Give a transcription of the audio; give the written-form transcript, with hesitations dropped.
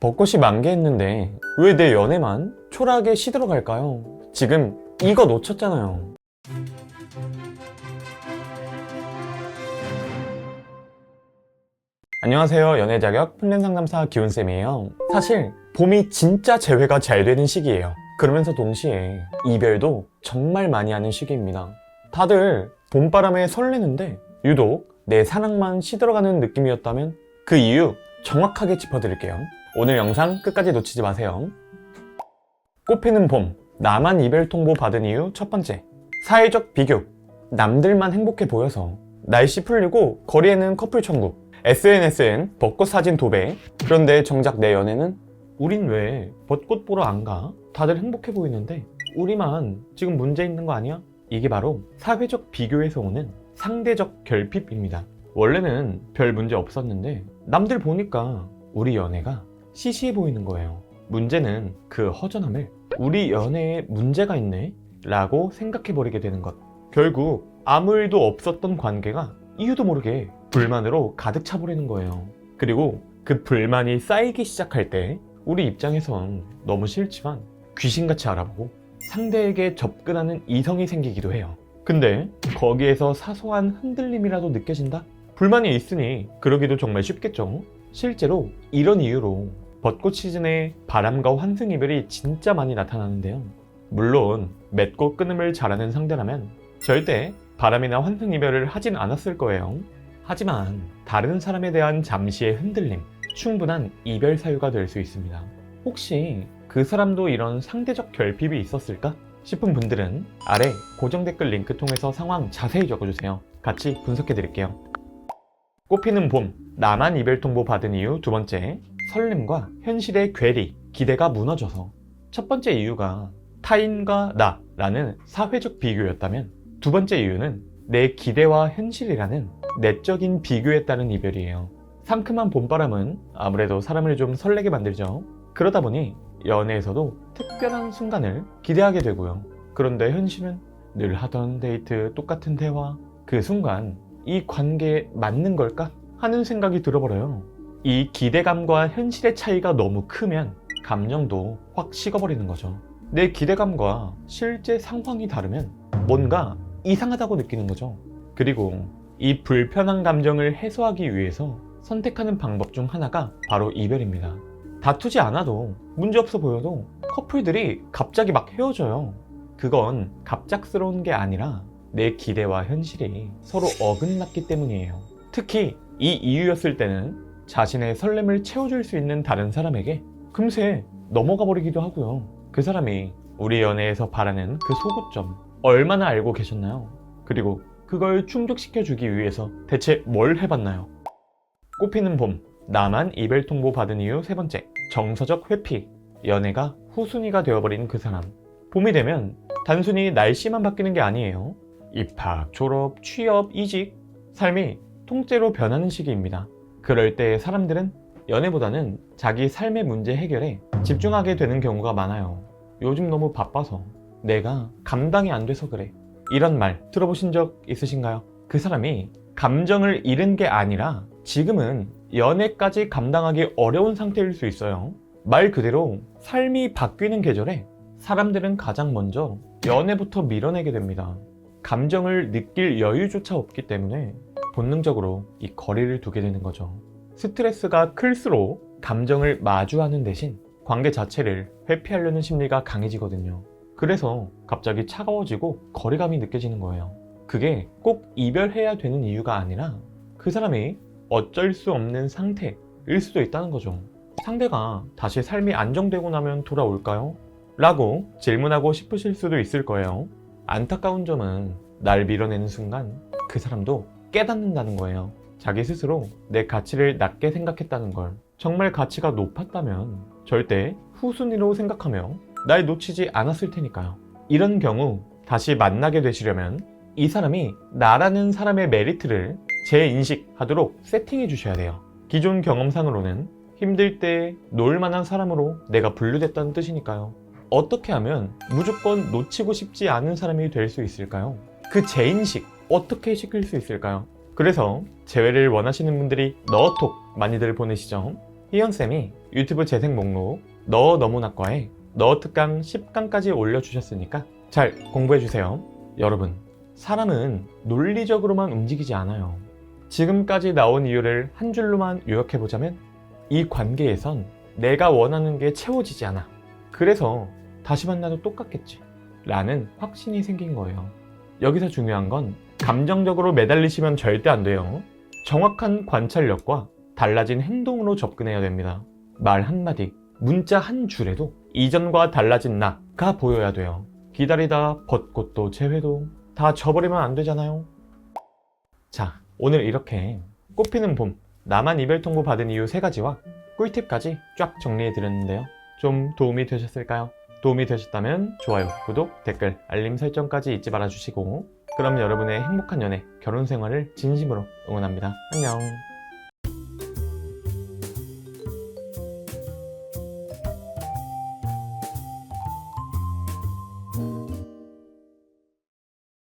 벚꽃이 만개했는데 왜 내 연애만 초라하게 시들어갈까요? 지금 이거 놓쳤잖아요. 안녕하세요. 연애자격 플랜상담사 기훈쌤이에요. 사실 봄이 진짜 재회가 잘 되는 시기예요. 그러면서 동시에 이별도 정말 많이 하는 시기입니다. 다들 봄바람에 설레는데 유독 내 사랑만 시들어가는 느낌이었다면 그 이유 정확하게 짚어드릴게요. 오늘 영상 끝까지 놓치지 마세요. 꽃피는 봄, 나만 이별 통보 받은 이유 첫 번째, 사회적 비교. 남들만 행복해 보여서 날씨 풀리고 거리에는 커플 천국, SNS엔 벚꽃 사진 도배. 그런데 정작 내 연애는 우린 왜 벚꽃 보러 안 가? 다들 행복해 보이는데 우리만 지금 문제 있는 거 아니야? 이게 바로 사회적 비교에서 오는 상대적 결핍입니다. 원래는 별 문제 없었는데 남들 보니까 우리 연애가 시시해 보이는 거예요. 문제는 그 허전함을 우리 연애에 문제가 있네? 라고 생각해버리게 되는 것. 결국 아무 일도 없었던 관계가 이유도 모르게 불만으로 가득 차버리는 거예요. 그리고 그 불만이 쌓이기 시작할 때 우리 입장에선 너무 싫지만 귀신같이 알아보고 상대에게 접근하는 이성이 생기기도 해요. 근데 거기에서 사소한 흔들림이라도 느껴진다? 불만이 있으니 그러기도 정말 쉽겠죠. 실제로 이런 이유로 벚꽃 시즌에 바람과 환승 이별이 진짜 많이 나타나는데요. 물론 맺고 끊음을 잘하는 상대라면 절대 바람이나 환승 이별을 하진 않았을 거예요. 하지만 다른 사람에 대한 잠시의 흔들림, 충분한 이별 사유가 될 수 있습니다. 혹시 그 사람도 이런 상대적 결핍이 있었을까 싶은 분들은 아래 고정 댓글 링크 통해서 상황 자세히 적어주세요. 같이 분석해 드릴게요. 꽃피는 봄, 나만 이별 통보 받은 이유 두 번째, 설렘과 현실의 괴리, 기대가 무너져서. 첫 번째 이유가 타인과 나라는 사회적 비교였다면 두 번째 이유는 내 기대와 현실이라는 내적인 비교에 따른 이별이에요. 상큼한 봄바람은 아무래도 사람을 좀 설레게 만들죠. 그러다 보니 연애에서도 특별한 순간을 기대하게 되고요. 그런데 현실은 늘 하던 데이트, 똑같은 대화, 그 순간 이 관계에 맞는 걸까? 하는 생각이 들어버려요. 이 기대감과 현실의 차이가 너무 크면 감정도 확 식어버리는 거죠. 내 기대감과 실제 상황이 다르면 뭔가 이상하다고 느끼는 거죠. 그리고 이 불편한 감정을 해소하기 위해서 선택하는 방법 중 하나가 바로 이별입니다. 다투지 않아도 문제없어 보여도 커플들이 갑자기 막 헤어져요. 그건 갑작스러운 게 아니라 내 기대와 현실이 서로 어긋났기 때문이에요. 특히 이 이유였을 때는 자신의 설렘을 채워줄 수 있는 다른 사람에게 금세 넘어가 버리기도 하고요. 그 사람이 우리 연애에서 바라는 그 소구점 얼마나 알고 계셨나요? 그리고 그걸 충족시켜주기 위해서 대체 뭘 해봤나요? 꽃피는 봄, 나만 이별 통보 받은 이유 세 번째, 정서적 회피. 연애가 후순위가 되어버린 그 사람. 봄이 되면 단순히 날씨만 바뀌는 게 아니에요. 입학, 졸업, 취업, 이직, 삶이 통째로 변하는 시기입니다. 그럴 때 사람들은 연애보다는 자기 삶의 문제 해결에 집중하게 되는 경우가 많아요. 요즘 너무 바빠서, 내가 감당이 안 돼서 그래, 이런 말 들어보신 적 있으신가요? 그 사람이 감정을 잃은 게 아니라 지금은 연애까지 감당하기 어려운 상태일 수 있어요. 말 그대로 삶이 바뀌는 계절에 사람들은 가장 먼저 연애부터 밀어내게 됩니다. 감정을 느낄 여유조차 없기 때문에 본능적으로 이 거리를 두게 되는 거죠. 스트레스가 클수록 감정을 마주하는 대신 관계 자체를 회피하려는 심리가 강해지거든요. 그래서 갑자기 차가워지고 거리감이 느껴지는 거예요. 그게 꼭 이별해야 되는 이유가 아니라 그 사람이 어쩔 수 없는 상태일 수도 있다는 거죠. 상대가 다시 삶이 안정되고 나면 돌아올까요? 라고 질문하고 싶으실 수도 있을 거예요. 안타까운 점은 날 밀어내는 순간 그 사람도 깨닫는다는 거예요. 자기 스스로 내 가치를 낮게 생각했다는 걸. 정말 가치가 높았다면 절대 후순위로 생각하며 날 놓치지 않았을 테니까요. 이런 경우 다시 만나게 되시려면 이 사람이 나라는 사람의 메리트를 재인식하도록 세팅해 주셔야 돼요. 기존 경험상으로는 힘들 때 놀만한 사람으로 내가 분류됐다는 뜻이니까요. 어떻게 하면 무조건 놓치고 싶지 않은 사람이 될 수 있을까요? 그 재인식 어떻게 시킬 수 있을까요? 그래서 재회를 원하시는 분들이 너톡 많이들 보내시죠? 희연쌤이 유튜브 재생 목록 너 너무나과에 너 특강 10강까지 올려주셨으니까 잘 공부해주세요. 여러분, 사람은 논리적으로만 움직이지 않아요. 지금까지 나온 이유를 한 줄로만 요약해보자면 이 관계에선 내가 원하는 게 채워지지 않아. 그래서 다시 만나도 똑같겠지 라는 확신이 생긴 거예요. 여기서 중요한 건 감정적으로 매달리시면 절대 안 돼요. 정확한 관찰력과 달라진 행동으로 접근해야 됩니다. 말 한마디, 문자 한 줄에도 이전과 달라진 나가 보여야 돼요. 기다리다 벚꽃도 재회도 다 져버리면 안 되잖아요. 자, 오늘 이렇게 꽃피는 봄, 나만 이별 통보 받은 이유 3가지와 꿀팁까지 쫙 정리해드렸는데요. 좀 도움이 되셨을까요? 도움이 되셨다면 좋아요, 구독, 댓글, 알림 설정까지 잊지 말아주시고 그럼 여러분의 행복한 연애, 결혼 생활을 진심으로 응원합니다. 안녕.